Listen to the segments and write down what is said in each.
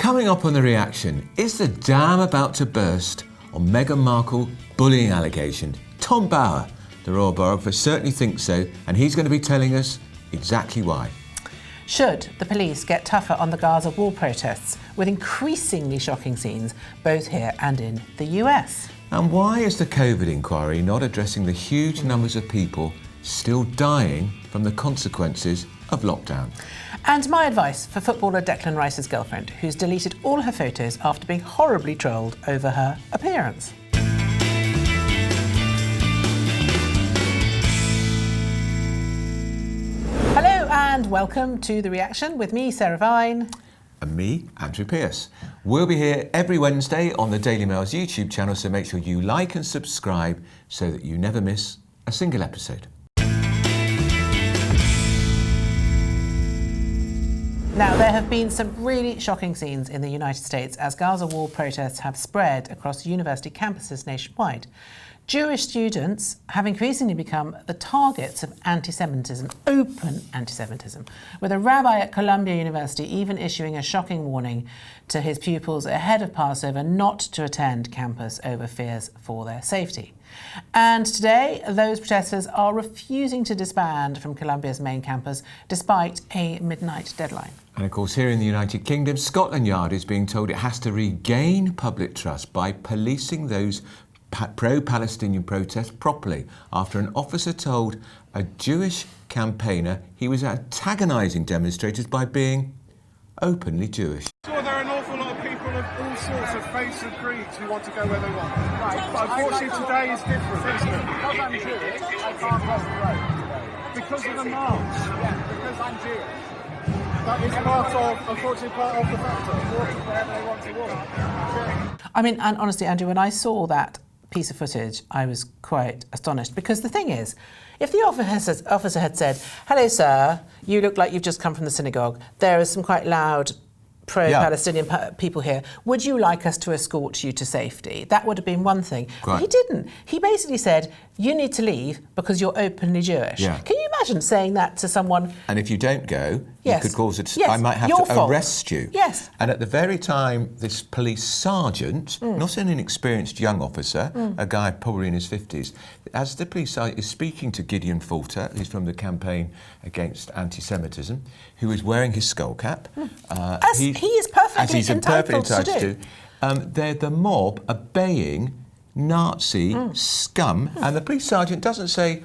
Coming up on The Reaction, is the dam about to burst on Meghan Markle bullying allegation? Tom Bower, the royal biographer, certainly thinks so, and he's going to be telling us exactly why. Should the police get tougher on the Gaza wall protests, with increasingly shocking scenes both here and in the US? And why is the COVID inquiry not addressing the huge numbers of people still dying from the consequences of lockdown? And my advice for footballer Declan Rice's girlfriend, who's deleted all her photos after being horribly trolled over her appearance. Hello and welcome to The Reaction with me, Sarah Vine. And me, Andrew Pearce. We'll be here every Wednesday on the Daily Mail's YouTube channel, so make sure you like and subscribe so that you never miss a single episode. Now, there have been some really shocking scenes in the United States as Gaza wall protests have spread across university campuses nationwide. Jewish students have increasingly become the targets of antisemitism, open antisemitism, with a rabbi at Columbia University even issuing a shocking warning to his pupils ahead of Passover not to attend campus over fears for their safety. And today, those protesters are refusing to disband from Columbia's main campus despite a midnight deadline. And of course, here in the United Kingdom, Scotland Yard is being told it has to regain public trust by policing those pro-Palestinian protests properly after an officer told a Jewish campaigner he was antagonising demonstrators by being openly Jewish. Sure, there are an awful lot of people of all sorts of faiths and creeds who want to go where they want. Right. But unfortunately today is different, isn't it? Because I'm Jewish, I can't cross the road today. Because of the march. Yeah, because I'm Jewish. That is unfortunately part of the factor. Walking wherever they want to walk. I mean, and honestly, Andrew, when I saw that piece of footage, I was quite astonished, because the thing is, if the officer had said, "Hello, sir, you look like you've just come from the synagogue. There are some quite loud pro-Palestinian people here. Would you like us to escort you to safety?" That would have been one thing. But he didn't. He basically said, "You need to leave because you're openly Jewish." Yeah. Can you imagine saying that to someone? And if you don't go, Yes. you could cause it. Yes. I might have Your to fault. arrest you. Yes. And at the very time, this police sergeant, not an inexperienced young officer, a guy probably in his 50s, as the police sergeant is speaking to Gideon Falter, who's from the campaign against antisemitism, who is wearing his skull cap. As he is perfectly entitled to do. They're the mob obeying Nazi scum, and the police sergeant doesn't say,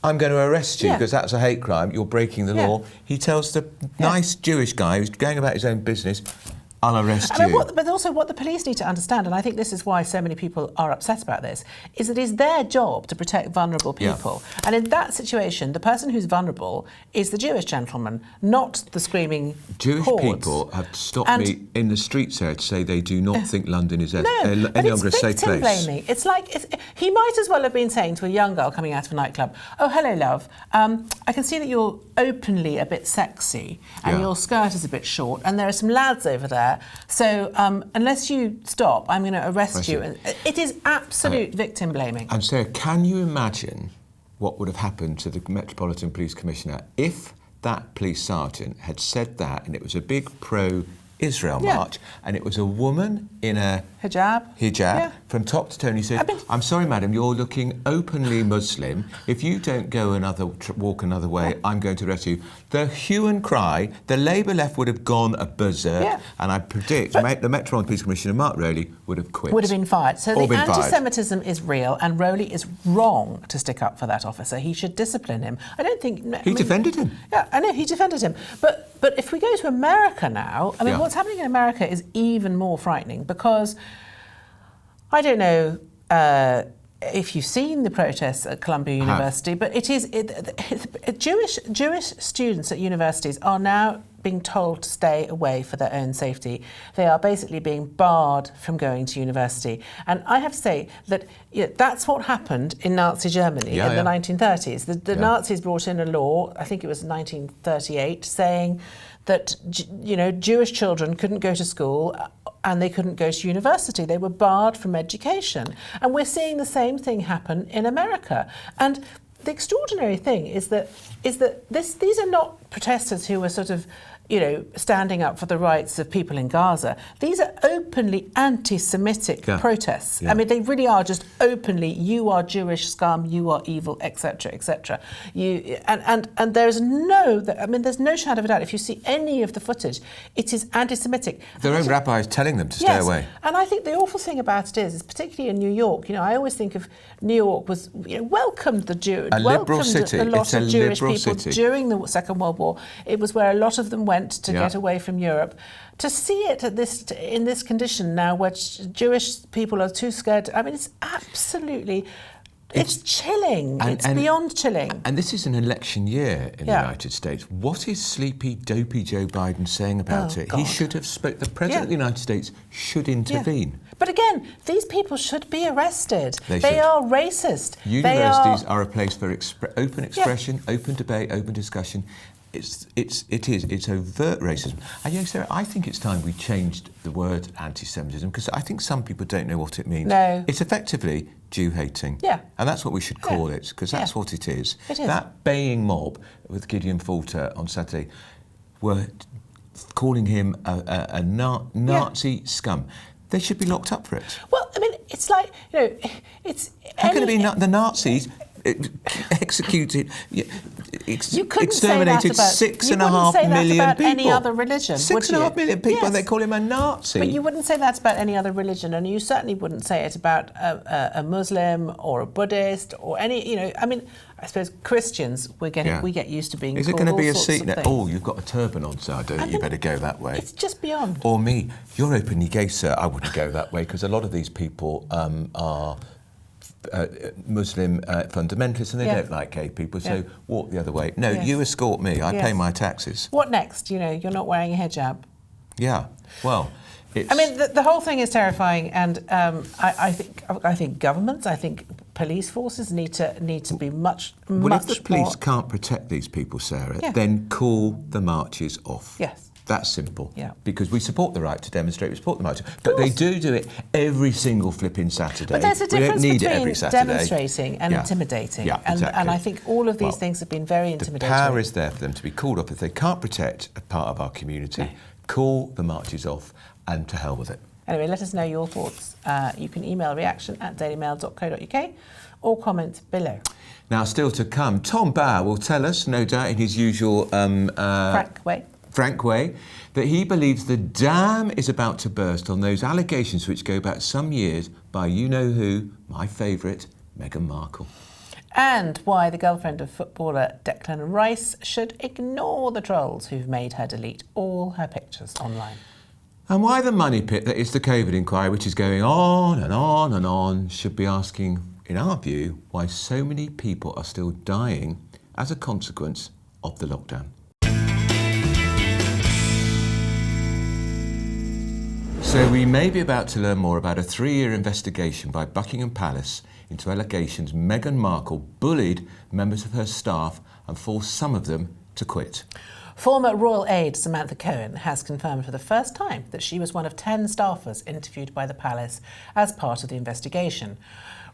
"I'm going to arrest you because that's a hate crime, you're breaking the law." He tells the nice Jewish guy who's going about his own business, "I'll arrest you." But also what the police need to understand, and I think this is why so many people are upset about this, is that it's their job to protect vulnerable people. Yeah. And in that situation, the person who's vulnerable is the Jewish gentleman, not the screaming Jewish hordes. people have stopped me in the streets here to say they do not think London is any longer a safe place. Blaming. It's like, he might as well have been saying to a young girl coming out of a nightclub, "Oh, hello, love. I can see that you're openly a bit sexy and your skirt is a bit short and there are some lads over there. So unless you stop, I'm going to arrest you." And it is absolute victim blaming. And Sarah, can you imagine what would have happened to the Metropolitan Police Commissioner if that police sergeant had said that and it was a big pro-Israel march and it was a woman in a hijab from top to toe, and he said, "I'm sorry, madam, you're looking openly Muslim. If you don't go walk another way, I'm going to arrest you." The hue and cry, the Labour left would have gone berserk, and I predict the Metropolitan Police Commissioner, Mark Rowley, would have quit. Would have been fired. So the anti-Semitism is real, and Rowley is wrong to stick up for that officer. He should discipline him. I don't think... He defended him. Yeah, I know, he defended him. But if we go to America now, I mean, what's happening in America is even more frightening, because I don't know if you've seen the protests at Columbia University, but Jewish students at universities are now being told to stay away for their own safety. They are basically being barred from going to university. And I have to say that that's what happened in Nazi Germany in the 1930s. The Nazis brought in a law, I think it was 1938, saying that Jewish children couldn't go to school and they couldn't go to university. They were barred from education. And we're seeing the same thing happen in America. And the extraordinary thing is that these are not protesters who were sort of standing up for the rights of people in Gaza. These are openly anti-Semitic protests. Yeah. I mean, they really are just openly, you are Jewish scum, you are evil, etc., etc. And there's no shadow of a doubt. If you see any of the footage, it is anti-Semitic. Their own rabbis telling them to stay away. And I think the awful thing about it is particularly in New York. I always think of New York was welcomed the Jews, liberal city. A lot It's a of Jewish liberal people city. during the Second World War. It was where a lot of them went to get away from Europe. To see it in this condition now, where Jewish people are too scared. I mean, it's absolutely. It's chilling. It's beyond chilling. And this is an election year in the United States. What is sleepy, dopey Joe Biden saying about it? God. He should have The President of the United States should intervene. But again, these people should be arrested. They are racist. Universities are a place for open expression, open debate, open discussion. It's overt racism. And Sarah, I think it's time we changed the word anti-Semitism, because I think some people don't know what it means. No. It's effectively Jew-hating. Yeah. And that's what we should call it, because that's what it is. It is. That baying mob with Gideon Falter on Saturday were calling him a Nazi scum. They should be locked up for it. Well, I mean, it's like, it's... How can it be the Nazis executed, exterminated 6.5 million people? Any other religion, 6.5 million people, and they call him a Nazi. But you wouldn't say that about any other religion, and you certainly wouldn't say it about a Muslim or a Buddhist or any. I mean, I suppose Christians we get used to being. Is it called going to be all a sorts seat of that? things. Oh, you've got a turban on, so I don't think you better go that way. It's just beyond. Or me, you're openly gay, sir. I wouldn't go that way, because a lot of these people are Muslim fundamentalists, and they don't like gay people, so walk the other way. No, you escort me. I pay my taxes. What next? You're not wearing a hijab. Yeah. Well, I mean, the whole thing is terrifying, and I think governments, I think police forces need to be much Well, if the police more... can't protect these people, Sarah, then call the marches off. Yes. That's simple. Yeah. Because we support the right to demonstrate, we support the marches. But they do it every single flipping Saturday. But there's a difference between Saturday. demonstrating and intimidating. Yeah, and exactly. And I think all of these things have been very intimidating. The power is there for them to be called off. If they can't protect a part of our community, call the marches off, and to hell with it. Anyway, let us know your thoughts. You can email reaction@dailymail.co.uk or comment below. Now, still to come, Tom Bauer will tell us, no doubt in his usual frank way, that he believes the dam is about to burst on those allegations which go back some years by you-know-who, my favourite, Meghan Markle. And why the girlfriend of footballer Declan Rice should ignore the trolls who've made her delete all her pictures online. And why the money pit that is the COVID inquiry, which is going on and on and on, should be asking, in our view, why so many people are still dying as a consequence of the lockdown. So we may be about to learn more about a 3-year investigation by Buckingham Palace into allegations Meghan Markle bullied members of her staff and forced some of them to quit. Former royal aide Samantha Cohen has confirmed for the first time that she was one of 10 staffers interviewed by the palace as part of the investigation.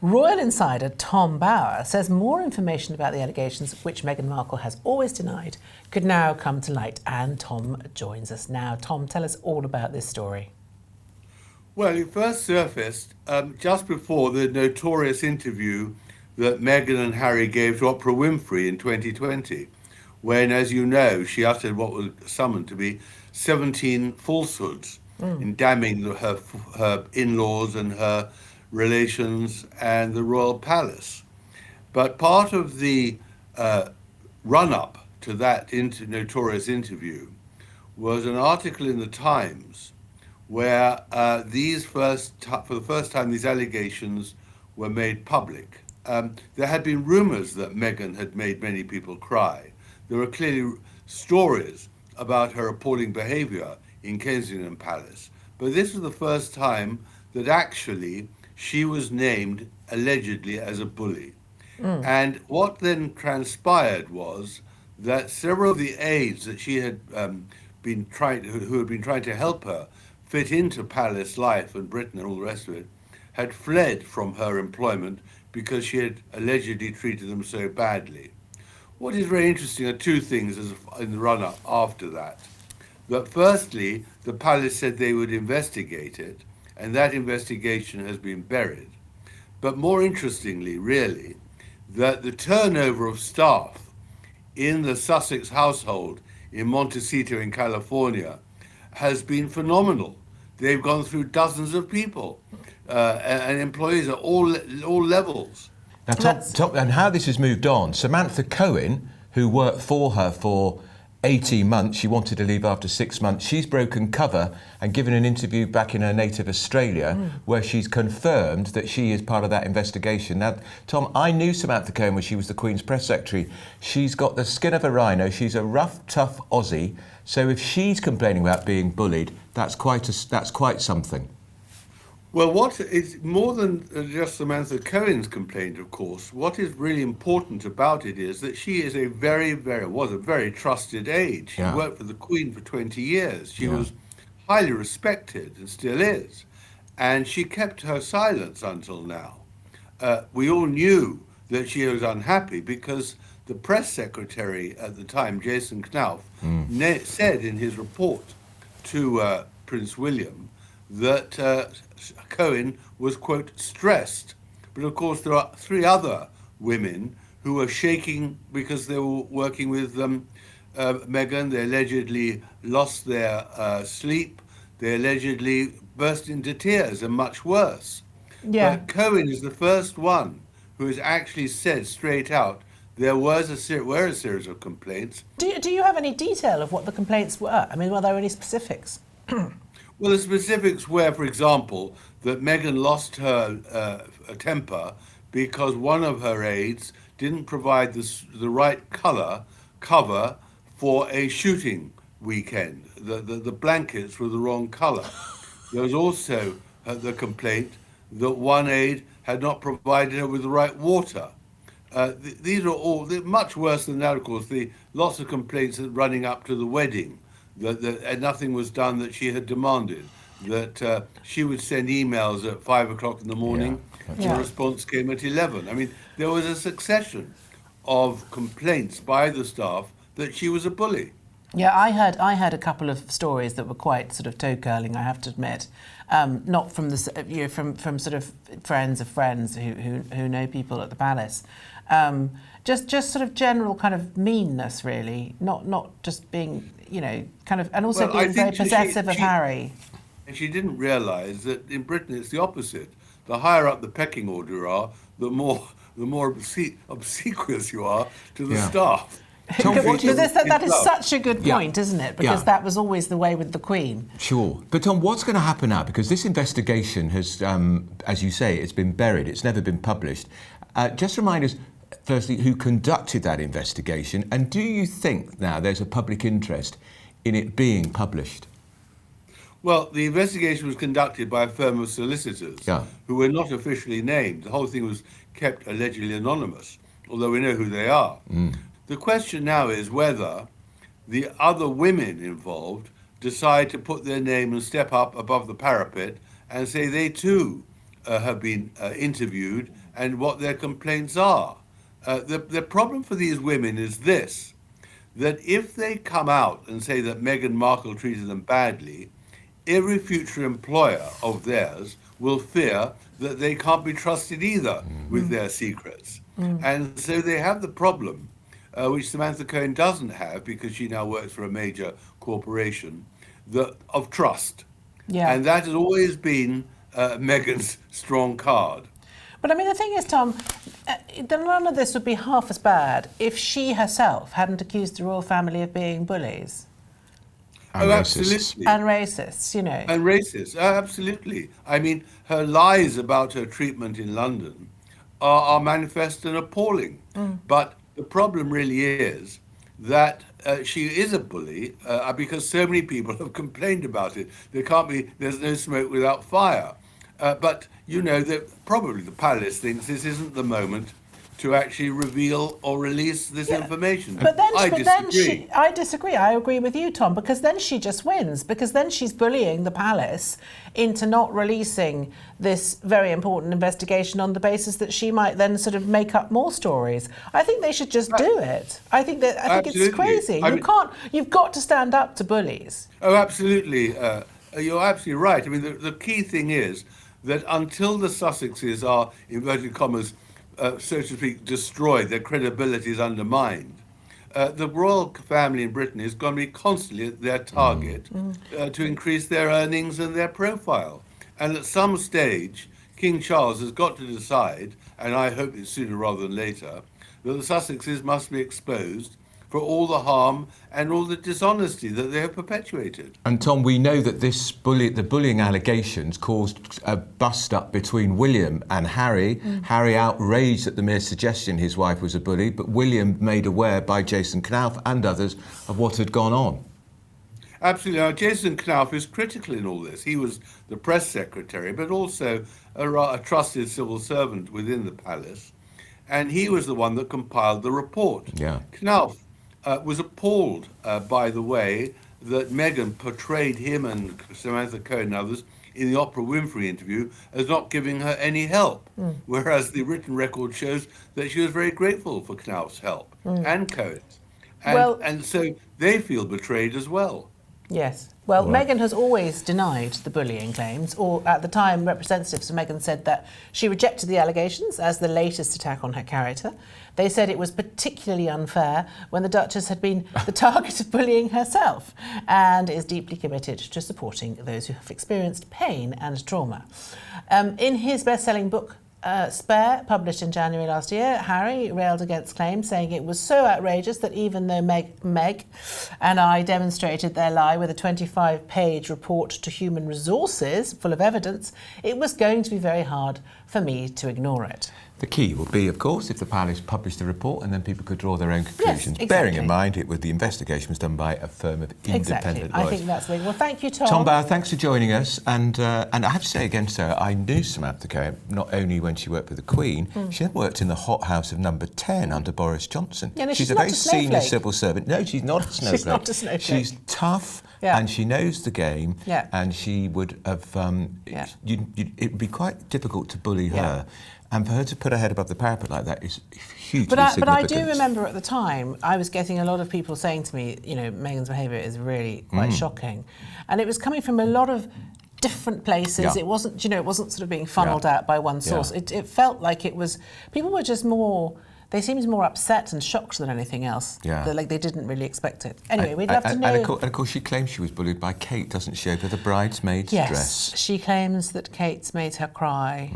Royal insider Tom Bauer says more information about the allegations, which Meghan Markle has always denied, could now come to light. And Tom joins us now. Tom, tell us all about this story. Well, it first surfaced just before the notorious interview that Meghan and Harry gave to Oprah Winfrey in 2020, when, as you know, she uttered what was summoned to be 17 falsehoods in damning her in-laws and her relations and the royal palace. But part of the run-up to that notorious interview was an article in the Times where for the first time these allegations were made public. There had been rumours that Meghan had made many people cry. There were clearly stories about her appalling behaviour in Kensington Palace, but this was the first time that actually she was named allegedly as a bully. And what then transpired was that several of the aides that she had who had been trying to help her fit into palace life and Britain and all the rest of it, had fled from her employment because she had allegedly treated them so badly. What is very interesting are two things in the run-up after that. that firstly, the palace said they would investigate it, and that investigation has been buried. But more interestingly, really, that the turnover of staff in the Sussex household in Montecito in California has been phenomenal. They've gone through dozens of people and employees at all levels. Now, Tom, and how this has moved on. Samantha Cohen, who worked for her for 18 months, she wanted to leave after 6 months. She's broken cover and given an interview back in her native Australia where she's confirmed that she is part of that investigation. Now, Tom, I knew Samantha Cohen when she was the Queen's press secretary. She's got the skin of a rhino. She's a rough, tough Aussie. So if she's complaining about being bullied, that's quite something. Well, what is more than just Samantha Cohen's complaint, of course, what is really important about it is that she is was a very trusted aide. She worked for the Queen for 20 years. She was highly respected and still is. And she kept her silence until now. We all knew that she was unhappy because the press secretary at the time, Jason Knauf, said in his report to Prince William that Cohen was, quote, stressed. But of course, there are 3 other women who were shaking because they were working with Meghan. They allegedly lost their sleep. They allegedly burst into tears, and much worse. Yeah. But Cohen is the first one who has actually said straight out there were a series of complaints. Do you have any detail of what the complaints were? I mean, were there any specifics? Well, the specifics were, for example, that Meghan lost her temper because one of her aides didn't provide the right cover for a shooting weekend. The blankets were the wrong colour. There was also the complaint that one aide had not provided her with the right water. These are all much worse than that, of course. Lots of complaints running up to the wedding. That nothing was done that she had demanded, that she would send emails at 5 o'clock in the morning, and the response came at 11. I mean, there was a succession of complaints by the staff that she was a bully. Yeah, I heard a couple of stories that were quite sort of toe-curling, I have to admit. Not from from sort of friends of friends who know people at the palace. Just sort of general kind of meanness, really, not just being, kind of, and also being very possessive of Harry. And she didn't realise that in Britain it's the opposite. The higher up the pecking order you are, the more obsequious you are to the staff. That is such a good point, isn't it? Because that was always the way with the Queen. Sure. But Tom, what's going to happen now? Because this investigation has, as you say, it's been buried. It's never been published. Just remind us, firstly, who conducted that investigation, and do you think now there's a public interest in it being published? Well, the investigation was conducted by a firm of solicitors who were not officially named. The whole thing was kept allegedly anonymous, although we know who they are. The question now is whether the other women involved decide to put their name and step up above the parapet and say they too have been interviewed and what their complaints are. The problem for these women is this, that if they come out and say that Meghan Markle treated them badly, every future employer of theirs will fear that they can't be trusted either with their secrets. And so they have the problem, which Samantha Cohen doesn't have because she now works for a major corporation, of trust. Yeah. And that has always been Meghan's strong card. But I mean, the thing is, Tom, none of this would be half as bad if she herself hadn't accused the royal family of being bullies. And absolutely. And racists, And racists, absolutely. I mean, her lies about her treatment in London are manifest and appalling. But the problem really is that she is a bully because so many people have complained about it. There's no smoke without fire. But that probably the palace thinks this isn't the moment to actually reveal or release this information. But then, I disagree. I disagree. I agree with you, Tom, because then she just wins. Because then she's bullying the palace into not releasing this very important investigation on the basis that she might then sort of make up more stories. I think they should just do it. I think it's Absolutely. crazy. You've got to stand up to bullies. Oh, absolutely. You're absolutely right. I mean, the key thing is that until the Sussexes are, inverted commas, so to speak, destroyed, their credibility is undermined, the royal family in Britain is going to be constantly their target to increase their earnings and their profile. And at some stage, King Charles has got to decide, and I hope it's sooner rather than later, that the Sussexes must be exposed for all the harm and all the dishonesty that they have perpetuated. And Tom, we know that the bullying allegations caused a bust-up between William and Harry. Harry outraged at the mere suggestion his wife was a bully, but William made aware by Jason Knauf and others of what had gone on. Absolutely. Now, Jason Knauf is critical in all this. He was the press secretary, but also a trusted civil servant within the palace. And he was the one that compiled the report. Yeah. Knauf was appalled by the way that Meghan portrayed him and Samantha Cohen and others in the Oprah Winfrey interview as not giving her any help, whereas the written record shows that she was very grateful for Knauf's help and Cohen's. And so they feel betrayed as well. Yes. Well, Meghan has always denied the bullying claims, or at the time, representatives of Meghan said that she rejected the allegations as the latest attack on her character. They said it was particularly unfair when the Duchess had been the target of bullying herself and is deeply committed to supporting those who have experienced pain and trauma. In his best-selling book, Spare, published in January last year, Harry railed against claims, saying it was so outrageous that even though Meg and I demonstrated their lie with a 25-page report to Human Resources full of evidence, it was going to be very hard for me to ignore it. The key will be, of course, if the palace published the report and then people could draw their own conclusions. Yes, exactly. Bearing in mind the investigation was done by a firm of independent lawyers. I think that's the... Well, thank you, Tom. Tom Bauer, thanks for joining us. And I have to say again, Sarah, I knew Samantha Cohen not only when she worked with the Queen, she then worked in the hothouse of number 10 under Boris Johnson. Yeah, no, she's a not very a senior snowflake. civil servant. No, she's not a snowflake. She's not a snowflake. She's tough. Yeah. And she knows the game, and she would have. It would be quite difficult to bully her, and for her to put her head above the parapet like that is hugely significant. But I do remember at the time, I was getting a lot of people saying to me, you know, Meghan's behaviour is really quite shocking, and it was coming from a lot of different places. Yeah. It wasn't, you know, it wasn't sort of being funneled out by one source. Yeah. It felt like it was. People were just more. They seemed more upset and shocked than anything else. Yeah. Like they didn't really expect it. Anyway, we'd love to know... And of course she claims she was bullied by Kate, doesn't she, over the bridesmaid's dress? Yes, she claims that Kate's made her cry.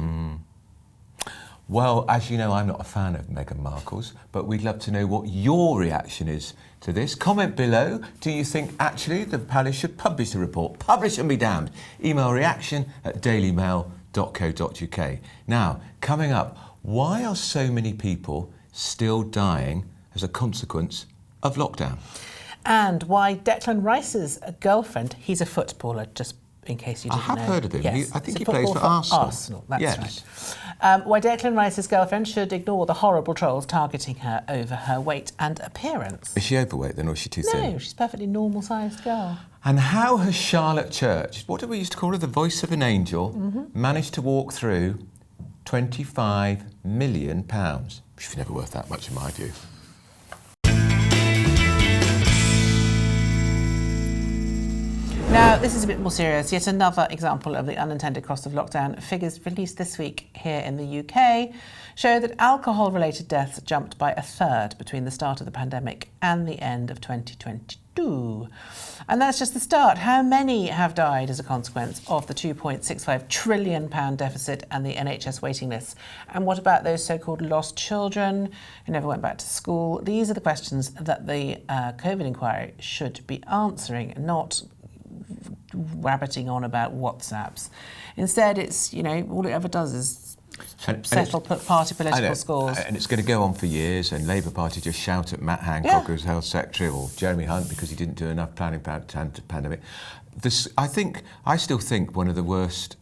Well, as you know, I'm not a fan of Meghan Markle's, but we'd love to know what your reaction is to this. Comment below. Do you think, actually, the palace should publish the report? Publish and be damned. Email reaction@dailymail.co.uk. Now, coming up, why are so many people still dying as a consequence of lockdown? And why Declan Rice's girlfriend, he's a footballer, just in case you didn't know. I have heard of him. Yes. I think He's he a plays for footballer Arsenal. That's yes. right. Why Declan Rice's girlfriend should ignore the horrible trolls targeting her over her weight and appearance. Is she overweight then, or is she too thin? No, she's a perfectly normal-sized girl. And how has Charlotte Church, what do we used to call her, the voice of an angel, managed to walk through £25 million? She's never worth that much in my view. Now, this is a bit more serious. Yet another example of the unintended cost of lockdown. Figures released this week here in the UK show that alcohol-related deaths jumped by a third between the start of the pandemic and the end of 2022. And that's just the start. How many have died as a consequence of the £2.65 trillion deficit and the NHS waiting lists? And what about those so-called lost children who never went back to school? These are the questions that the COVID inquiry should be answering, not rabbiting on about WhatsApps. Instead, it's, you know, all it ever does is settle party political scores. And it's going to go on for years, and Labour Party just shout at Matt Hancock, who's Health Secretary, or Jeremy Hunt because he didn't do enough planning for the pandemic. I still think one of the worst,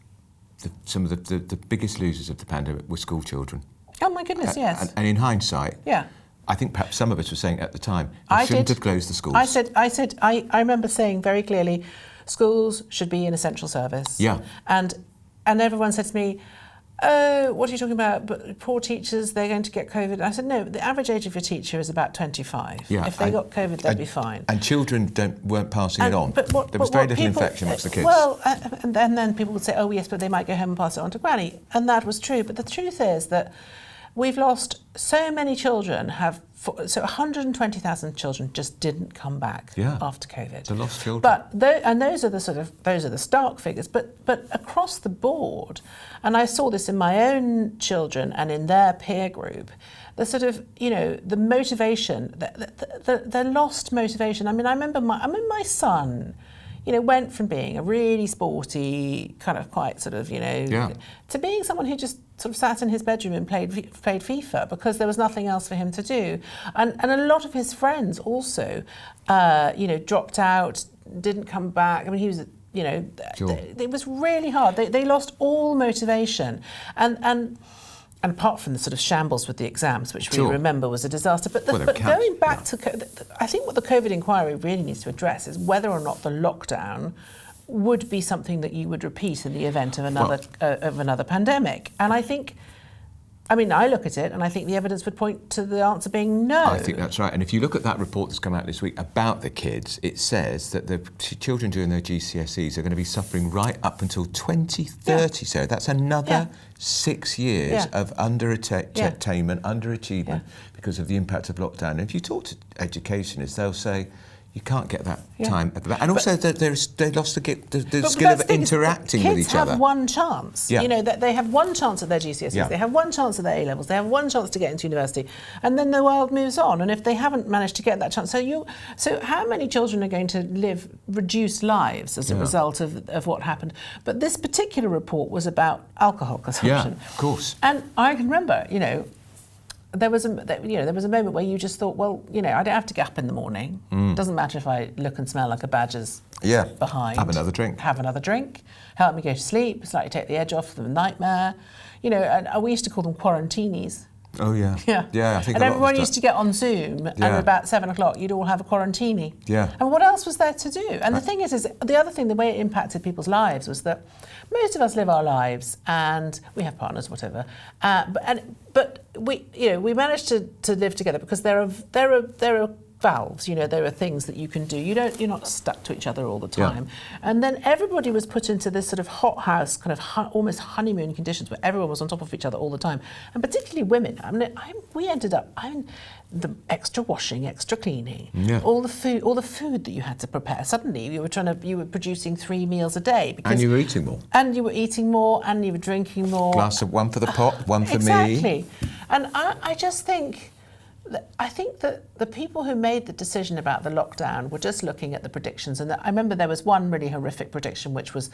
some of the biggest losers of the pandemic were school children. Oh my goodness, yes. And in hindsight, Yeah. I think perhaps some of us were saying at the time, you shouldn't have closed the schools. I remember saying very clearly, schools should be an essential service. Yeah. And everyone said to me, oh, what are you talking about? But poor teachers, they're going to get COVID. And I said, no, the average age of your teacher is about 25. Yeah, if they got COVID, they'd be fine. And children weren't passing it on. But there was very little infection amongst the kids. Well, and then people would say, oh yes, but they might go home and pass it on to granny. And that was true. But the truth is that we've lost so many children so 120,000 children just didn't come back after COVID. The lost children. But those are the stark figures. But across the board, and I saw this in my own children and in their peer group, the sort of the motivation, the lost motivation. I mean, I remember my son, went from being a really sporty, kind of quite sort of, to being someone who just sort of sat in his bedroom and played FIFA because there was nothing else for him to do. And a lot of his friends also, dropped out, didn't come back. I mean, he was, it was really hard. They lost all motivation. And apart from the sort of shambles with the exams, which we remember was a disaster, but going back to, I think what the COVID inquiry really needs to address is whether or not the lockdown would be something that you would repeat in the event of another pandemic. And I think, I look at it and I think the evidence would point to the answer being no. I think that's right. And if you look at that report that's come out this week about the kids, it says that the children doing their GCSEs are going to be suffering right up until 2030. So that's another 6 years of underattainment, underachievement because of the impact of lockdown. And if you talk to educationists, they'll say, you can't get that time at the back. And also, they lost the skill of interacting with each other. Kids have one chance. Yeah. They have one chance at their GCSEs. Yeah. They have one chance at their A-levels. They have one chance to get into university. And then the world moves on. And if they haven't managed to get that chance... So how many children are going to live reduced lives as a result of what happened? But this particular report was about alcohol consumption. Yeah, of course. And I can remember, there was a moment where you just thought, well, I don't have to get up in the morning. Doesn't matter if I look and smell like a badger's behind. Have another drink. Help me go to sleep. Slightly take the edge off the nightmare. And we used to call them quarantinis. Oh yeah. Yeah. I think. And everyone used to get on Zoom, and about 7 o'clock, you'd all have a quarantini. Yeah. And what else was there to do? And the thing is the other thing, the way it impacted people's lives was that most of us live our lives, and we have partners, whatever. But we managed to live together because there are valves, there are things that you can do. You're not stuck to each other all the time. Yeah. And then everybody was put into this sort of hothouse, kind of almost honeymoon conditions where everyone was on top of each other all the time. And particularly women. We ended up, the extra washing, extra cleaning, all the food that you had to prepare. Suddenly you were producing 3 meals a day. And you were eating more. And you were eating more, and you were drinking more. Glass of one for the pot, one for me. Exactly. And I just think... I think that the people who made the decision about the lockdown were just looking at the predictions. And I remember there was one really horrific prediction, which was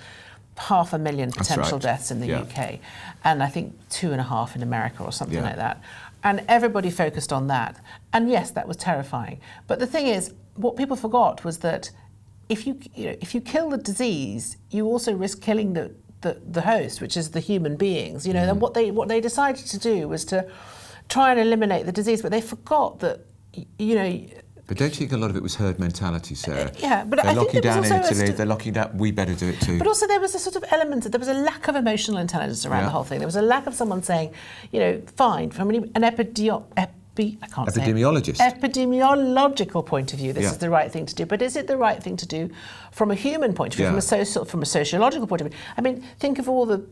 500,000 potential deaths in the UK. And I think 2.5 in America or something like that. And everybody focused on that. And yes, that was terrifying. But the thing is, what people forgot was that if you kill the disease, you also risk killing the host, which is the human beings. And what they decided to do was to try and eliminate the disease, but they forgot that, But don't you think a lot of it was herd mentality, Sarah? But they're locking down in Italy, they're locking down, we better do it too. But also there was a sort of element, there was a lack of emotional intelligence around the whole thing. There was a lack of someone saying, fine, from an epidemiological point of view, this is the right thing to do. But is it the right thing to do from a human point of view, from a sociological point of view? Think of all the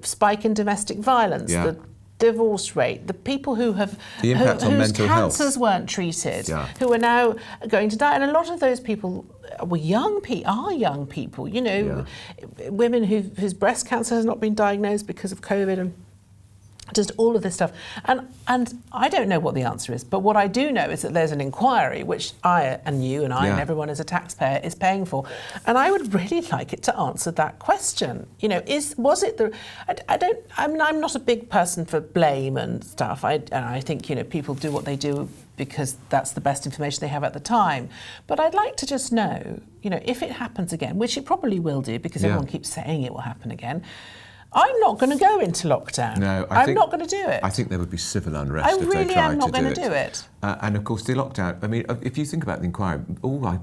spike in domestic violence, the divorce rate, the people who have the impact on mental health, cancers weren't treated, who are now going to die, and a lot of those people were young people. Women whose breast cancer has not been diagnosed because of COVID, and just all of this stuff. And I don't know what the answer is, but what I do know is that there's an inquiry, which I and you and I and everyone as a taxpayer is paying for. And I would really like it to answer that question. I'm not a big person for blame and stuff. I think, people do what they do because that's the best information they have at the time. But I'd like to just know, if it happens again, which it probably will do because everyone keeps saying it will happen again, I'm not going to go into lockdown. No, I'm not going to do it. I think there would be civil unrest I if they really tried am not to going to do it. And of course, the lockdown. I mean, if you think about the inquiry, all I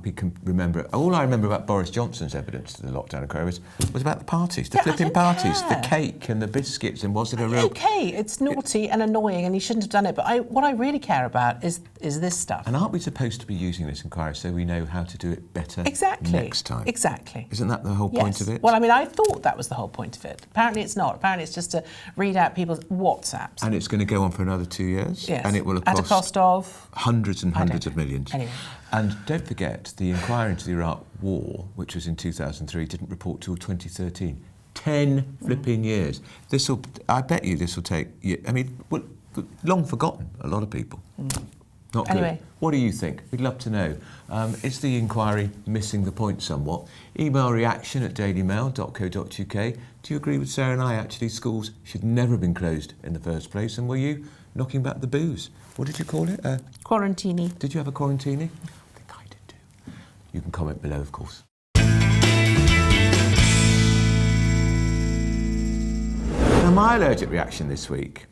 remember about Boris Johnson's evidence to the lockdown inquiry was about the parties, the flipping parties, the cake and the biscuits, and was it a real? Okay, it's naughty and annoying, and he shouldn't have done it. But what I really care about is this stuff. And aren't we supposed to be using this inquiry so we know how to do it better next time? Exactly. Isn't that the whole point of it? Well, I mean, I thought that was the whole point of it. Apparently it's not. Apparently it's just to read out people's WhatsApps. And it's going to go on for another 2 years? Yes. And it will at a cost of? Hundreds and hundreds of millions. Anyway. And don't forget, the inquiry into the Iraq War, which was in 2003, didn't report till 2013. 10 flipping years. I bet you this will take, I mean, long forgotten, a lot of people. Not good. Anyway. What do you think? We'd love to know. Is the inquiry missing the point somewhat? Email reaction@dailymail.co.uk. Do you agree with Sarah and I, actually, schools should never have been closed in the first place? And were you knocking back the booze? What did you call it? Quarantini. Did you have a quarantini? I think I did too. You can comment below, of course. Now, my allergic reaction this week.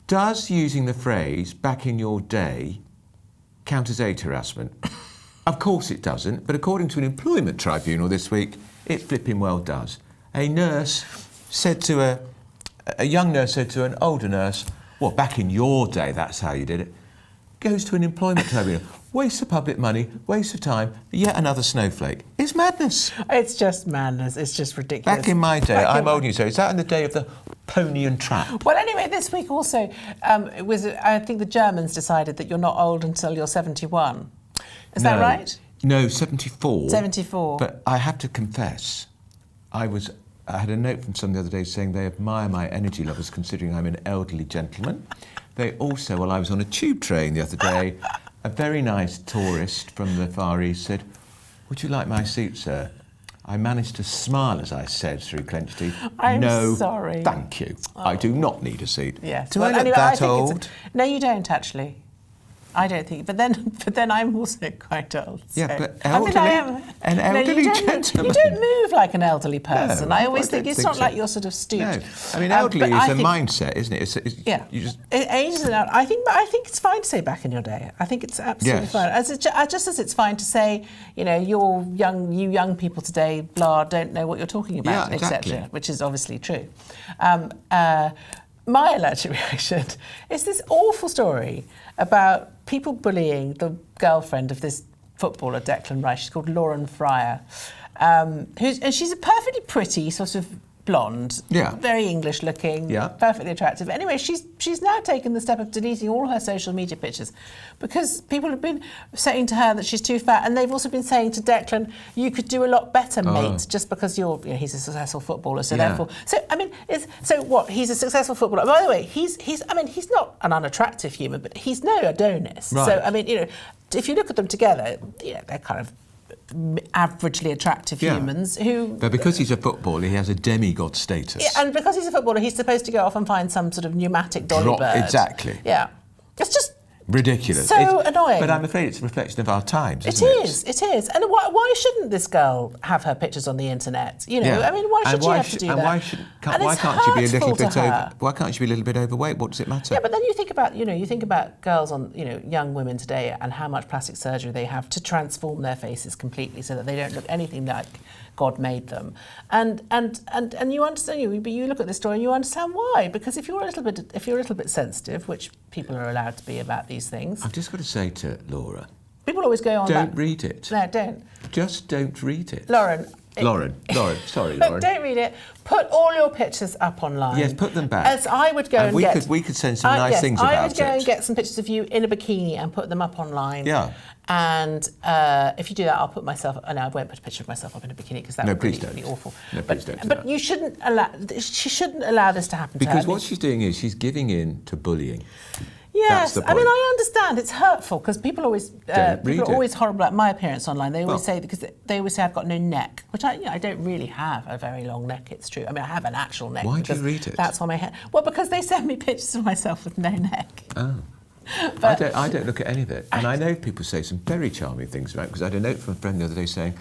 Does using the phrase "back in your day" count as age harassment? Of course it doesn't, but according to an employment tribunal this week, it flipping well does. A young nurse said to an older nurse, "Well, back in your day, that's how you did it." Goes to an employment tribunal. Waste of public money, waste of time, yet another snowflake. It's madness. It's just madness. It's just ridiculous. Back in my day, I'm old, you say. Is that in the day of the pony and trap? Well, anyway, this week also, I think the Germans decided that you're not old until you're 71. Is that right? No, 74. 74. But I have to confess, I had a note from someone the other day saying they admire my energy levels considering I'm an elderly gentleman. They also, while I was on a tube train the other day, a very nice tourist from the Far East said, "Would you like my seat, sir?" I managed to smile as I said through clenched teeth, "No, sorry. Thank you. I do not need a seat." Yes. Do I look that old? No, you don't actually. I don't think. But then I'm also quite old. Yeah, so. but elderly, an elderly gentleman. You don't move like an elderly person. No, I always I think don't it's think not so. like you're sort of stooped. No, I mean elderly but is a think, mindset, isn't it? Yeah. You just, Age is an out. I think it's fine to say back in your day. I think it's absolutely fine. Just as it's fine to say, you young people today, blah, don't know what you're talking about, Yeah, exactly. etc., which is obviously true. My allergic reaction is this awful story about people bullying the girlfriend of this footballer, Declan Rice. She's called Lauren Fryer, and she's a perfectly pretty sort of blonde, very English looking, perfectly attractive. Anyway, she's now taken the step of deleting all her social media pictures because people have been saying to her that she's too fat, and they've also been saying to Declan, "You could do a lot better, mate, just because he's a successful footballer." So therefore, he's a successful footballer. By the way, he's not an unattractive human, but he's no Adonis. Right. So if you look at them together, they're kind of averagely attractive humans who... But because he's a footballer, he has a demigod status. Yeah, and because he's a footballer, he's supposed to go off and find some sort of pneumatic dolly bird. Exactly. Yeah. It's just... ridiculous. So annoying. But I'm afraid it's a reflection of our times, isn't it? It is. And why shouldn't this girl have her pictures on the internet? I mean, why should she have to do that? Why can't she be a little bit why can't she be a little bit overweight? What does it matter? Yeah, but then you think about girls on, young women today and how much plastic surgery they have to transform their faces completely so that they don't look anything like God made them. And you understand, but you look at this story and you understand why. Because if you're a little bit sensitive, which people are allowed to be about these things. I've just got to say to Laura, people always go on don't read it. No, don't. Just don't read it. Lauren, sorry, Lauren. Don't read it. Put all your pictures up online. Yes, put them back. As I would go and get... we could send some nice things about it. I would go and get some pictures of you in a bikini and put them up online. Yeah. And if you do that, I'll put myself... No, I won't put a picture of myself up in a bikini because that would be awful. No, please don't. But you shouldn't allow... She shouldn't allow this to happen to her. Because what she's doing is she's giving in to bullying. Yes, I mean, I understand it's hurtful because people are always horrible about my appearance online. They always say I've got no neck, which I don't really have a very long neck. It's true. I mean, I have an actual neck. Why do you read it? That's why my hair. Well, because they send me pictures of myself with no neck. Oh. But I don't look at any of it, and I know people say some very charming things about it, because I had a note from a friend the other day saying,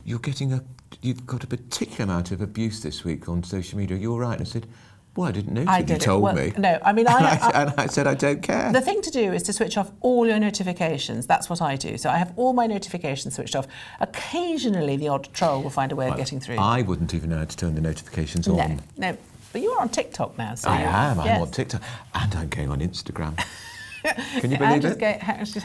"You're getting a you've got a particular amount of abuse this week on social media. You're right. And I said, well, I didn't know I till you did it. told Well, me. no, I mean, And I said, I don't care. The thing to do is to switch off all your notifications. That's what I do. So I have all my notifications switched off. Occasionally, the odd troll will find a way of getting through. I wouldn't even know how to turn the notifications on. No. But you're on TikTok now, so I am. I'm yes. on TikTok. And I'm going on Instagram. Can you believe it?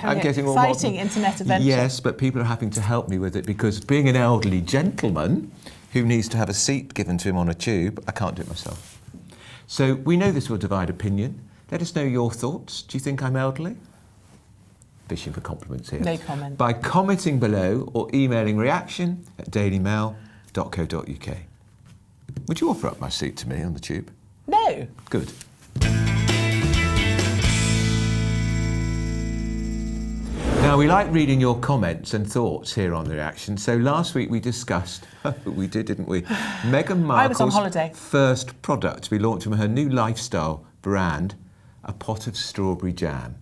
I'm getting all exciting internet adventures. Yes, but people are having to help me with it because being an elderly gentleman who needs to have a seat given to him on a tube, I can't do it myself. So we know this will divide opinion. Let us know your thoughts. Do you think I'm elderly? Fishing for compliments here. No comment. By commenting below or emailing reaction@dailymail.co.uk. Would you offer up my seat to me on the tube? No. Good. Now, we like reading your comments and thoughts here on The Reaction. So last week we discussed, we did, didn't we? Meghan Markle's I was on holiday. first product to be launched from her new lifestyle brand, a pot of strawberry jam.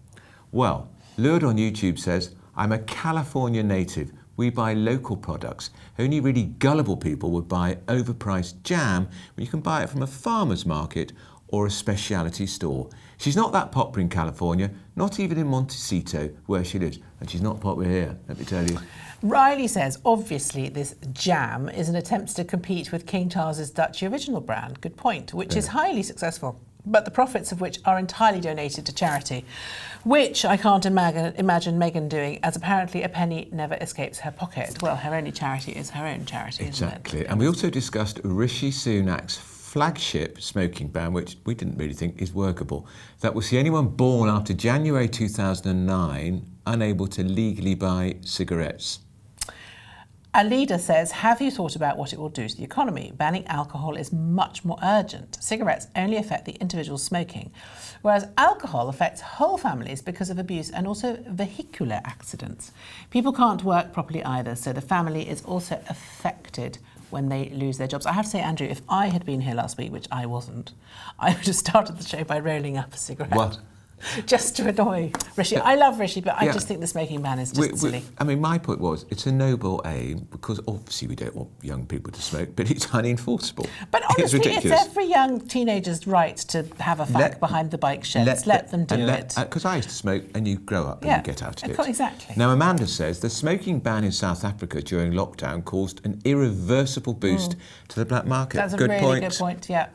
Well, Lured on YouTube says, I'm a California native. We buy local products. Only really gullible people would buy overpriced jam when you can buy it from a farmer's market or a specialty store. She's not that popular in California, not even in Montecito, where she lives. And she's not popular here, let me tell you. Riley says, obviously this jam is an attempt to compete with King Charles's Duchy Original brand, good point, which is highly successful, but the profits of which are entirely donated to charity, which I can't imagine Meghan doing, as apparently a penny never escapes her pocket. Well, her only charity is her own charity, isn't it? Exactly. And we also discussed Rishi Sunak's flagship smoking ban, which we didn't really think is workable, that will see anyone born after January 2009 unable to legally buy cigarettes. A leader says, have you thought about what it will do to the economy? Banning alcohol is much more urgent. Cigarettes only affect the individual smoking, whereas alcohol affects whole families because of abuse and also vehicular accidents. People can't work properly either, so the family is also affected when they lose their jobs. I have to say, Andrew, if I had been here last week, which I wasn't, I would have started the show by rolling up a cigarette. What? Just to annoy Rishi. I love Rishi, but I just think the smoking ban is just silly. I mean, my point was, it's a noble aim, because obviously we don't want young people to smoke, but it's unenforceable. But honestly, it's ridiculous. It's every young teenager's right to have a fuck behind the bike sheds. Let them do it. Because I used to smoke, and you grow up and you get out of it. Exactly. Now, Amanda says the smoking ban in South Africa during lockdown caused an irreversible boost to the black market. That's a really good point, yeah.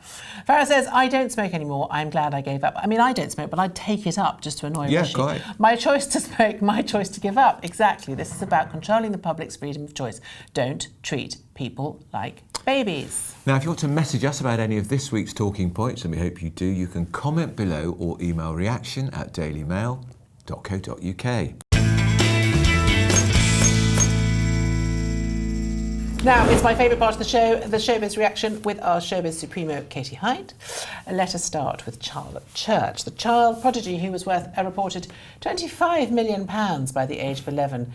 Farah says, I don't smoke anymore. I'm glad I gave up. I mean, I don't smoke, but I'd take it up just to annoy Rishi. Quite. My choice to smoke, my choice to give up. Exactly. This is about controlling the public's freedom of choice. Don't treat people like babies. Now, if you want to message us about any of this week's talking points, and we hope you do, you can comment below or email reaction@dailymail.co.uk. Now, it's my favourite part of the show, the Showbiz Reaction with our Showbiz Supremo, Katie Hyde. Let us start with Charlotte Church, the child prodigy who was worth a reported £25 million by the age of 11.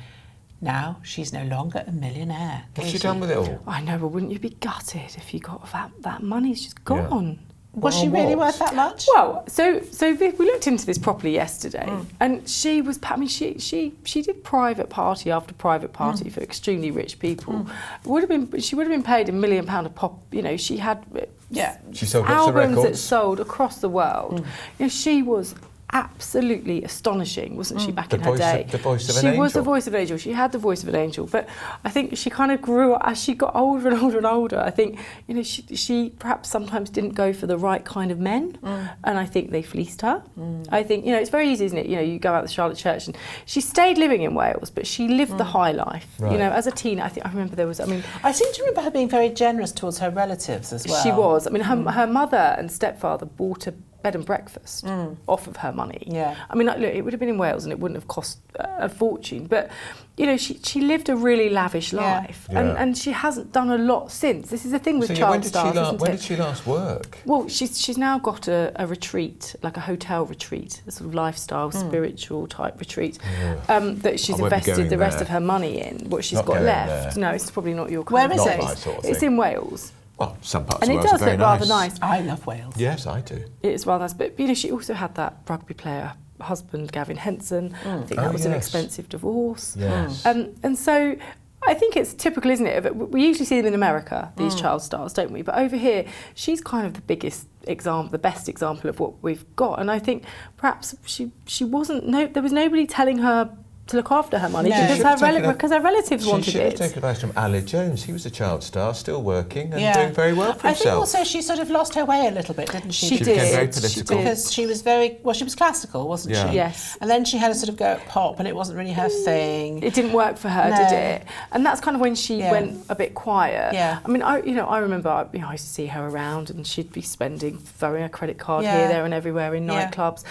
Now she's no longer a millionaire. What's she done with it all? I know, but wouldn't you be gutted if you got that money? It's just gone. Was she really worth that much? Well, so we looked into this properly yesterday, and she was. I mean, she did private party after private party for extremely rich people. She would have been paid £1 million a pop. You know, she had She sold lots of albums that records. sold across the world. You know, she was absolutely astonishing, wasn't she, back in her day? The voice of an angel. angel. She was the voice of an angel. She had the voice of an angel. But I think she kind of grew up as she got older and older and older. I think, you know, she perhaps sometimes didn't go for the right kind of men. And I think they fleeced her. I think, you know, it's very easy, isn't it? You know, you go out to Charlotte Church and she stayed living in Wales, but she lived the high life. Right. You know, as a teen, I remember there was, I seem to remember her being very generous towards her relatives as well. she was. I mean, her mother and stepfather bought a bed and breakfast off of her money. Yeah. I mean, like, look, it would have been in Wales and it wouldn't have cost a fortune, but you know, she lived a really lavish life, and she hasn't done a lot since. This is the thing with child stars, isn't it? When did she last work? Well, she's now got a retreat, like a hotel retreat, a sort of lifestyle, spiritual type retreat, that she's invested the rest of her money in. What she's got left. No, it's probably not your kind Where of is it? place. It's in Wales. Well, some parts And of it Wales does are very look rather nice. nice. I love Wales. Yes, I do. It's rather nice, but you know, she also had that rugby player husband, Gavin Henson. I think that was an expensive divorce. Yes. And so I think it's typical, isn't it? We usually see them in America, these child stars, don't we? But over here, she's kind of the biggest example, the best example of what we've got. And I think perhaps she wasn't. There was nobody telling her to look after her money because her relatives wanted She should it. have taken advice from Ali Jones. He was a child star, still working and doing very well for I himself. think also she sort of lost her way a little bit, didn't she? She became did. very political. Because she was she was classical, wasn't Yeah. she? Yes. And then she had a sort of go at pop, and it wasn't really her thing. It didn't work for her, No. did it? And that's kind of when she went a bit quiet. Yeah. I mean, I remember, I used to see her around, and she'd be throwing a credit card Yeah. here, there, and everywhere in Yeah. nightclubs.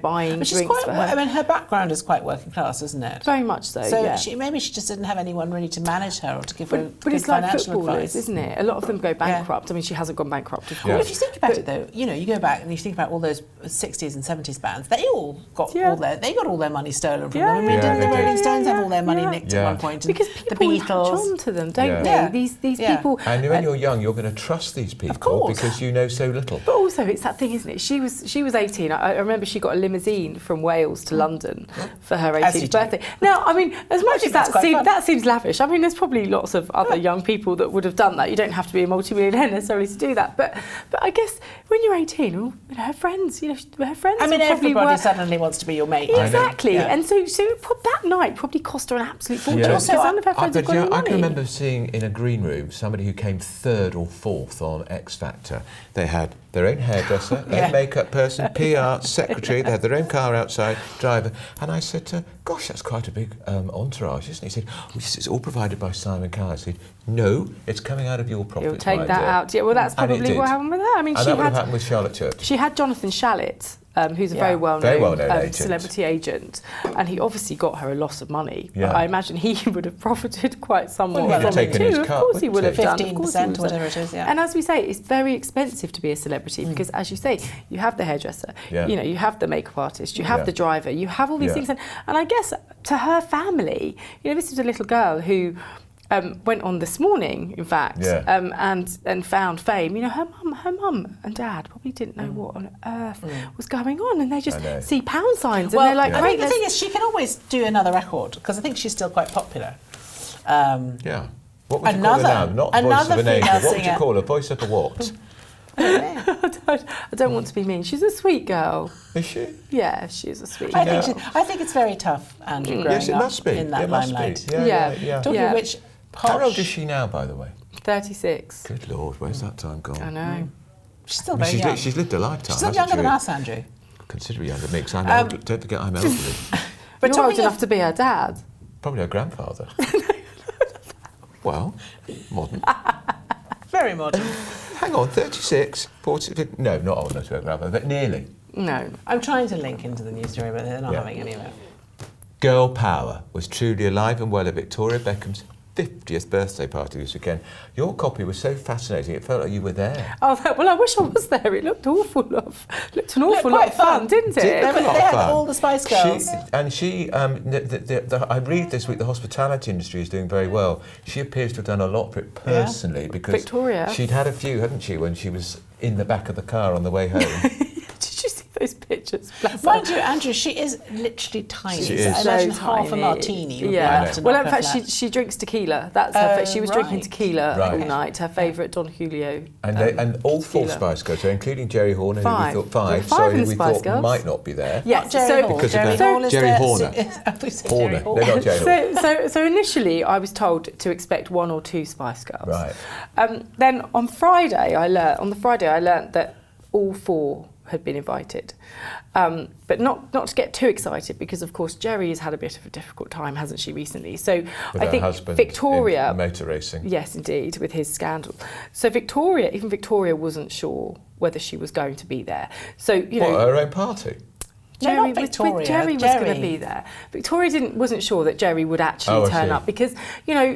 Buying But she's drinks quite. for her. I mean, her background is quite working class, isn't it? Very much so. So yeah. maybe she just didn't have anyone really to manage her or to give her But good it's like financial footballers, advice. isn't it? A lot of them go bankrupt. I mean, she hasn't gone bankrupt, of course. Well, if you think about it, though, you go back and you think about all those 60s and 70s bands. They all got all their money stolen from them. I mean, Yeah, didn't the they Rolling did. Stones have all their money nicked Yeah. at one point? Because the people latch Beatles. on to them, don't Yeah. they? Yeah. These Yeah. people. And when you're young, you're going to trust these people course. because you know so little. But also, it's that thing, isn't it? She was 18. I remember she got a limousine from Wales to London for her As you 18th do. birthday. Now, I mean, as much think as that's quite fun. that seems lavish, I mean, there's probably lots of other young people that would have done that. You don't have to be a multimillionaire necessarily to do that. But I guess when you're 18, her friends, her friends. I mean, would probably everybody work. suddenly wants to be your mate. Exactly, Yeah. and so that night probably cost her an absolute fortune. Yeah. Because none of her friends have got any I money. can remember seeing in a green room somebody who came 3rd or 4th on X Factor. They had their own hairdresser, Yeah. own makeup person, PR, secretary. They had their own car outside, driver. And I said to her, gosh, that's quite a big entourage, isn't it? He said, oh, yes, it's all provided by Simon Cowell. I said, no, it's coming out of your profits. You'll take my that dear. out. Yeah, well, that's And it probably did. what happened with her. I mean, And she that would have had happened with Charlotte Church. She had Jonathan Shalit, who's a very well-known, Very well-known agent. celebrity agent, and he obviously got her a lot of money. Yeah. But I imagine he would have profited quite somewhat Well, he'd have from it taken too. his Of cut, course he would wouldn't have he? done. Of course he 15%, would have whatever done. it is, yeah. And as we say, it's very expensive to be a celebrity because, as you say, you have the hairdresser, Yeah. you have the makeup artist, you have Yeah. the driver, you have all these Yeah. things. And I guess to her family, this is a little girl who went on This Morning, in fact, and found fame. Her mum and dad probably didn't know what on earth was going on, and they just see pound signs and they're like, I great. think the thing is, she can always do another record because I think she's still quite popular. Yeah. What would you call her now? Not voice of another an angel. female What would you singer. call her? Voice of a what? I don't want to be mean. She's a sweet girl. Is she? Yeah, she's a sweet I girl. think it's very tough, Andrew, growing Yes, it up must be. in that It must limelight. be. Yeah. Talking of which, How old posh. is she now, by the way? 36. Good Lord, where's that time gone? I know. She's still very She's, young. she's lived a lifetime. She's still hasn't younger she? than us, Andrew. Considerably younger than me, because I'm elderly. Don't forget I'm elderly. But You're old talking enough of, to be her dad. Probably her grandfather. Well, modern. very modern. Hang on, 36, 40, no, not old enough to be her grandfather, but nearly. No. I'm trying to link into the news story, but they're not Yeah. having any of it. Girl power was truly alive and well at Victoria Beckham's 50th birthday party this weekend. Your copy was so fascinating, it felt like you were there. Oh, well, I wish I was there. It looked an awful lot quite of fun, didn't it? Did look a lot They of had fun. all the Spice Girls. I read this week the hospitality industry is doing very well. She appears to have done a lot for it personally because Victoria. she'd had a few, hadn't she, when she was in the back of the car on the way home. Did you see those pictures? Bless her. Mind you, Andrew, she is literally tiny. She So is. I imagine So half a tiny. martini would Yeah. be enough to Well, knock in her fact, flat. she drinks tequila. That's her. She was drinking right. tequila Right. all night. Her favourite Don Julio. And all four tequila. Spice Girls, so including Jerry Horner, Five. who we thought There were five, five sorry, in who the we Spice thought Girls. might not be there. Yeah, Not Jerry so- Hall. Because of Jerry that. Hall is Jerry there. Horner. I thought you said Horner. Jerry Hall. No, not Jerry Horner. So initially, I was told to expect one or two Spice Girls. Right. Then on Friday, I learnt that all four had been invited, but not to get too excited because, of course, Jerry has had a bit of a difficult time, hasn't she, recently? So With I her think husband Victoria, in motor racing. yes, indeed, with his scandal. So even Victoria wasn't sure whether she was going to be there. So What, her own party? No, not Jerry Victoria. was going to Jerry. be there. Victoria wasn't sure that Jerry would actually Oh, I turn see. up because,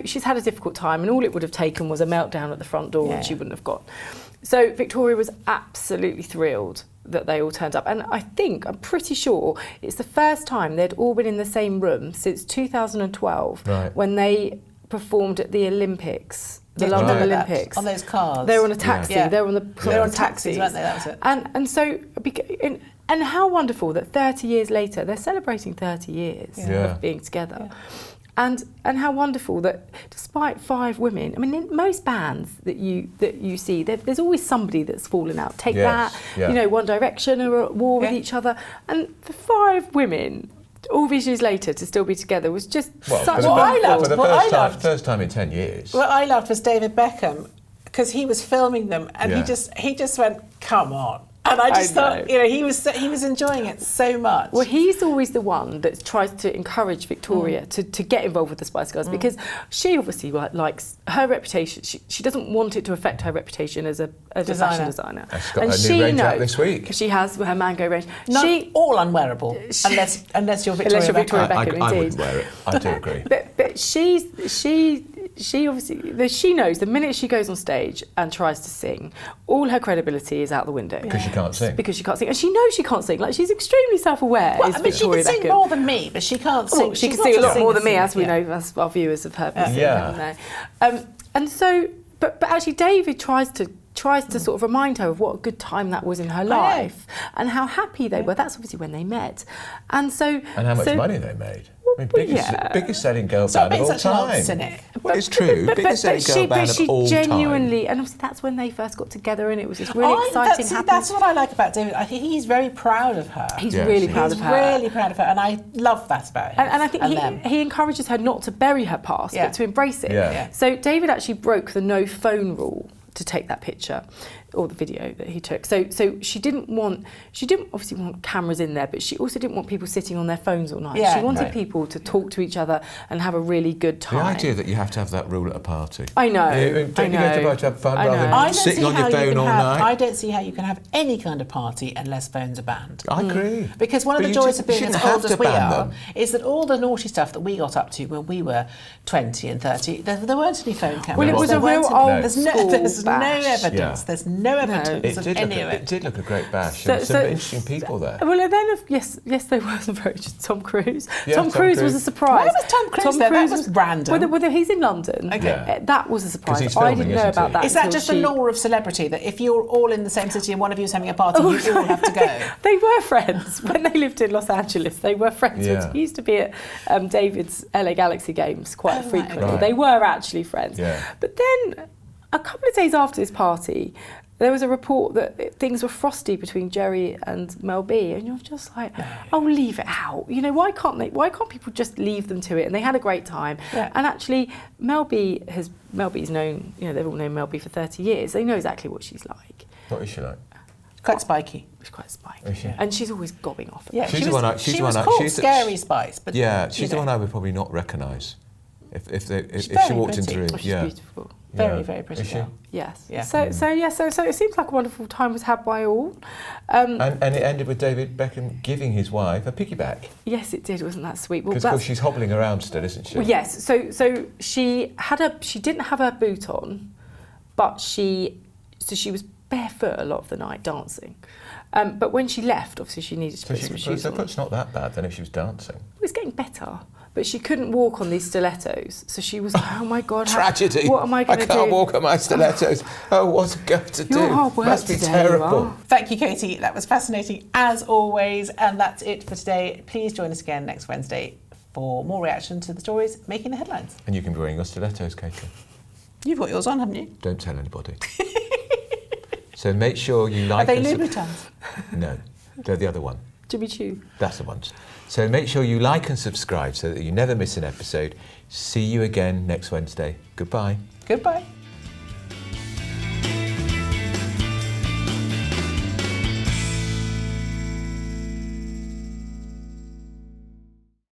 she's had a difficult time and all it would have taken was a meltdown at the front door and she wouldn't have gone. So Victoria was absolutely thrilled that they all turned up. And I'm pretty sure it's the first time they'd all been in the same room since 2012 Right. when they performed at the Olympics. The Yeah, London Right. Olympics. On those cars. They were on a taxi. Yeah. They were on the They were on taxis, weren't they? That was it. And so, and how wonderful that 30 years later, they're celebrating 30 years Yeah. of being together. And how wonderful that despite 5 women, I mean, in most bands that you see, there's always somebody that's fallen out. Take Yes, that, yeah. you know, One Direction are at war with each other, and for 5 women, all these years later, to still be together was just such for a the first time in 10 years. What I loved was David Beckham, because he was filming them, and Yeah. he just went, "Come on." And I just thought, you know, he was enjoying it so much. Well, he's always the one that tries to encourage Victoria to get involved with the Spice Girls, because she obviously likes her reputation. She doesn't want it to affect her reputation as a fashion designer. She's got a new range out this week. She has her mango range. All unwearable, unless you're Victoria Beckham. I wouldn't wear it. I do agree. But she obviously, she knows the minute she goes on stage and tries to sing, all her credibility is out the window. Because she can't sing. Because she can't sing. And she knows she can't sing. Like, she's extremely self-aware, Well, is I mean, she Victoria can sing Beckham. more than me, but she can't sing. Well, she She's can not sing a a lot more than me, singer, as we know, as our viewers have heard me sing. Yeah. haven't they? And so, but actually David tries to sort of remind her of what a good time that was in her life and how happy they were. That's obviously when they met. And how much money they made. I mean, biggest selling girl band of all time. Cynic. Well, it's true. Biggest selling girl band of all time. Genuinely, and obviously that's when they first got together, and it was this really exciting, happy. That's what I like about David. I think he's very proud of her. He's really proud of her. He's really proud of her, and I love that about him. And I think he encourages her not to bury her past, but to embrace it. Yeah. So David actually broke the no phone rule to take that picture or the video that he took. So she didn't obviously want cameras in there, but she also didn't want people sitting on their phones all night. Yeah. She wanted people to talk to each other and have a really good time. The idea that you have to have that rule at a party. I know. Don't you go to a party to have fun rather than sitting on your phone all night? I don't see how you can have any kind of party unless phones are banned. I agree. Because one of the joys of being as old as we are them. is that all the naughty stuff that we got up to when we were 20 and 30, there weren't any phone cameras. Well, it was a real old There's school no bash. evidence. Yeah. There's no evidence of any of it. It did look a great bash. There were some interesting people there. Well, and then yes, there was some very Tom Cruise. Yeah, Tom Cruise was a surprise. Why was Tom Cruise there? That was random. Whether he's in London, Okay. That was a surprise. He's I filming, didn't know isn't he? about that. Is that until just the law of celebrity, that if you're all in the same city and one of you is having a party, you all have to go? They were friends when they lived in Los Angeles. They were friends. Yeah. He used to be at David's LA Galaxy games quite frequently. Right. They were actually friends. Yeah. But then, a couple of days after this party, there was a report that things were frosty between Jerry and Mel B, and you're just like, oh, leave it out. You know, why can't people just leave them to it? And they had a great time. Yeah. And actually, Mel B's known, you know, they've all known Mel B for 30 years. They know exactly what she's like. What is she like? Quite spiky. She's quite spiky. Is she? And she's always gobbing off. Yeah, She's she the one was, I- she's she the was one I- called she's the- Scary Spice, but She's the one I would probably not recognise if she very walked into the pretty. room. Oh, she's beautiful. very, very pretty Is she? girl. Yes. Yeah. So it seems like a wonderful time was had by all. And it ended with David Beckham giving his wife a piggyback. Yes, it did. Wasn't that sweet? Well, Because of course she's hobbling around still, isn't she? well, yes. So she didn't have her boot on, but she was barefoot a lot of the night dancing. But when she left, obviously she needed to put some shoes on. It's not that bad then if she was dancing. It was getting better, but she couldn't walk on these stilettos. So she was like, oh my God. Tragedy. What am I going to do? I can't walk on my stilettos. Oh, what's it going to do? Your hard work Must be today, terrible. you are. Thank you, Katie. That was fascinating as always. And that's it for today. Please join us again next Wednesday for more reaction to the stories making the headlines. And you can be wearing your stilettos, Katie. You've got yours on, haven't you? Don't tell anybody. So make sure you like Are they and Louboutins? No, they're the other one. Jimmy Choo. That's the ones. So make sure you like and subscribe so that you never miss an episode. See you again next Wednesday. Goodbye. Goodbye.